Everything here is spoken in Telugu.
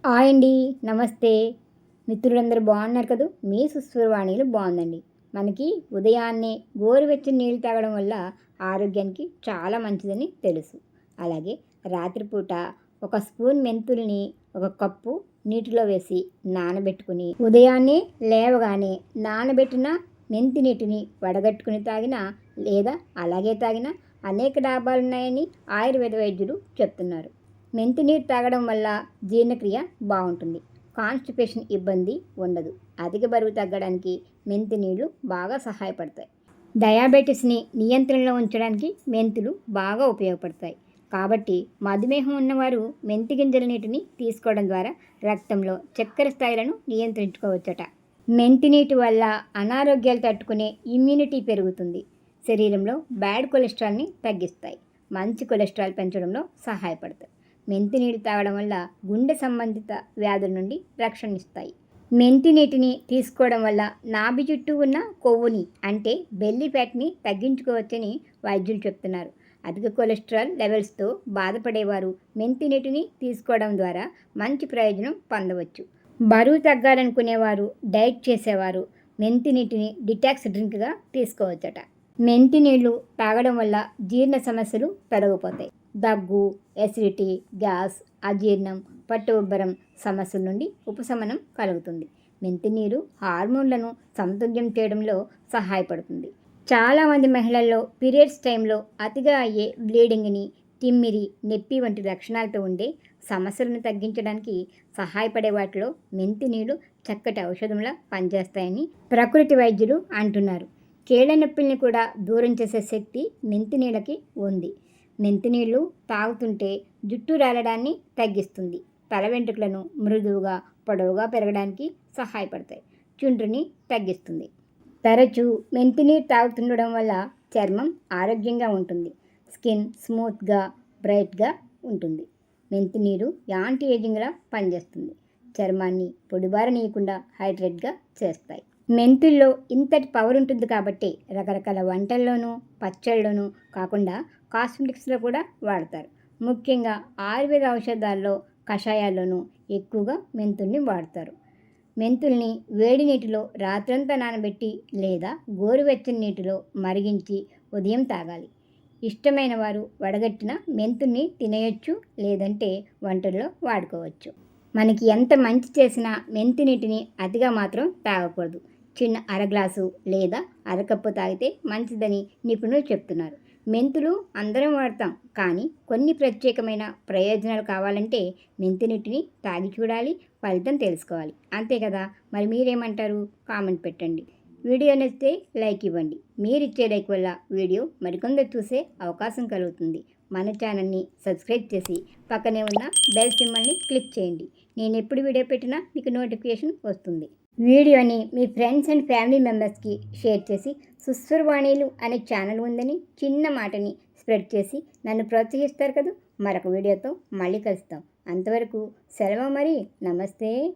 హాయ్ అండి. నమస్తే. మిత్రులందరూ బాగున్నారు కదూ. మీ సుస్వరవాణిలు బాగుందండి. మనకి ఉదయాన్నే గోరువెచ్చని నీళ్ళు తాగడం వల్ల ఆరోగ్యానికి చాలా మంచిదని తెలుసు. అలాగే రాత్రిపూట ఒక స్పూన్ మెంతుల్ని ఒక కప్పు నీటిలో వేసి నానబెట్టుకుని ఉదయాన్నే లేవగానే నానబెట్టిన మెంతి నీటిని వడగట్టుకుని తాగినా లేదా అలాగే తాగినా అనేక లాభాలున్నాయని ఆయుర్వేద వైద్యులు చెప్తున్నారు. మెంతి నీరు తాగడం వల్ల జీర్ణక్రియ బాగుంటుంది. కాన్స్టిపేషన్ ఇబ్బంది ఉండదు. అధిక బరువు తగ్గడానికి మెంతి నీళ్లు బాగా సహాయపడతాయి. డయాబెటీస్ని నియంత్రణలో ఉంచడానికి మెంతులు బాగా ఉపయోగపడతాయి. కాబట్టి మధుమేహం ఉన్నవారు మెంతి గింజల నీటిని తీసుకోవడం ద్వారా రక్తంలో చక్కెర స్థాయిలను నియంత్రించుకోవచ్చట. మెంతి నీటి వల్ల అనారోగ్యాలు తట్టుకునే ఇమ్యూనిటీ పెరుగుతుంది. శరీరంలో బ్యాడ్ కొలెస్ట్రాల్ని తగ్గిస్తాయి. మంచి కొలెస్ట్రాల్ పెంచడంలో సహాయపడతాయి. మెంతి నీరు తాగడం వల్ల గుండె సంబంధిత వ్యాధుల నుండి రక్షణిస్తాయి. మెంతి నీటిని తీసుకోవడం వల్ల నాభి చుట్టూ ఉన్న కొవ్వుని అంటే బెల్లీ ఫ్యాట్ని తగ్గించుకోవచ్చని వైద్యులు చెప్తున్నారు. అధిక కొలెస్ట్రాల్ లెవెల్స్తో బాధపడేవారు మెంతి నీటిని తీసుకోవడం ద్వారా మంచి ప్రయోజనం పొందవచ్చు. బరువు తగ్గాలనుకునేవారు, డైట్ చేసేవారు మెంతి నీటిని డిటాక్స్ డ్రింక్గా తీసుకోవచ్చట. మెంతి నీళ్లు తాగడం వల్ల జీర్ణ సమస్యలు తొలగిపోతాయి. దగ్గు, ఎసిడిటీ, గ్యాస్, అజీర్ణం, పట్టు ఉబ్బరం సమస్యల నుండి ఉపశమనం కలుగుతుంది. మెంతి నీరు హార్మోన్లను సమతుల్యం చేయడంలో సహాయపడుతుంది. చాలామంది మహిళల్లో పీరియడ్స్ టైంలో అతిగా అయ్యే బ్లీడింగ్ని, తిమ్మిరి, నొప్పి వంటి లక్షణాలతో ఉండే సమస్యలను తగ్గించడానికి సహాయపడే వాటిలో మెంతి నీళ్లు చక్కటి ఔషధంలా పనిచేస్తాయని ప్రకృతి వైద్యులు అంటున్నారు. కీళ్ళ నొప్పుల్ని కూడా దూరం చేసే శక్తి మెంతి నీళ్ళకి ఉంది. మెంతి నీళ్లు తాగుతుంటే జుట్టు రాలడాన్ని తగ్గిస్తుంది. తల వెంట్రుకలను మృదువుగా, పొడవుగా పెరగడానికి సహాయపడతాయి. చుండ్రుని తగ్గిస్తుంది. తరచూ మెంతి నీరు తాగుతుండడం వల్ల చర్మం ఆరోగ్యంగా ఉంటుంది. స్కిన్ స్మూత్గా, బ్రైట్గా ఉంటుంది. మెంతి నీరు యాంటీ ఏజింగ్లా పనిచేస్తుంది. చర్మాన్ని పొడిబారనీయకుండా హైడ్రేట్గా చేస్తాయి. మెంతుల్లో ఇంతటి పవర్ ఉంటుంది కాబట్టి రకరకాల వంటల్లోనూ, పచ్చళ్ళలోనూ కాకుండా కాస్మెటిక్స్లో కూడా వాడతారు. ముఖ్యంగా ఆయుర్వేద ఔషధాల్లో, కషాయాల్లోనూ ఎక్కువగా మెంతుల్ని వాడతారు. మెంతుల్ని వేడి నీటిలో రాత్రంతా నానబెట్టి లేదా గోరువెచ్చని నీటిలో మరిగించి ఉదయం తాగాలి. ఇష్టమైన వారు వడగట్టిన మెంతుల్ని తినేయొచ్చు, లేదంటే వంటల్లో వాడుకోవచ్చు. మనకి ఎంత మంచి చేసినా మెంతి నీటిని అతిగా మాత్రం తాగకూడదు. చిన్న అర గ్లాసు లేదా అరకప్పు తాగితే మంచిదని నిపుణులు చెప్తున్నారు. మెంతులు అందరం వాడతాం, కానీ కొన్ని ప్రత్యేకమైన ప్రయోజనాలు కావాలంటే మెంతి నీటిని తాగి చూడాలి, ఫలితం తెలుసుకోవాలి. అంతే కదా. మరి మీరేమంటారు? కామెంట్ పెట్టండి. వీడియో నచ్చితే లైక్ ఇవ్వండి. మీరిచ్చే లైక్ వల్ల వీడియో మరికొందరు చూసే అవకాశం కలుగుతుంది. మన ఛానల్ని సబ్స్క్రైబ్ చేసి పక్కనే ఉన్న బెల్ సింబల్ని క్లిక్ చేయండి. నేను ఎప్పుడు వీడియో పెట్టినా మీకు నోటిఫికేషన్ వస్తుంది. వీడియోని మీ ఫ్రెండ్స్ అండ్ ఫ్యామిలీ మెంబర్స్కి షేర్ చేసి సుస్వరవాణిలు అనే ఛానల్ ఉందని చిన్న మాటని స్ప్రెడ్ చేసి నన్ను ప్రోత్సహిస్తారు కదా. మరొక వీడియోతో మళ్ళీ కలుస్తాం. అంతవరకు సెలవు. మరి నమస్తే.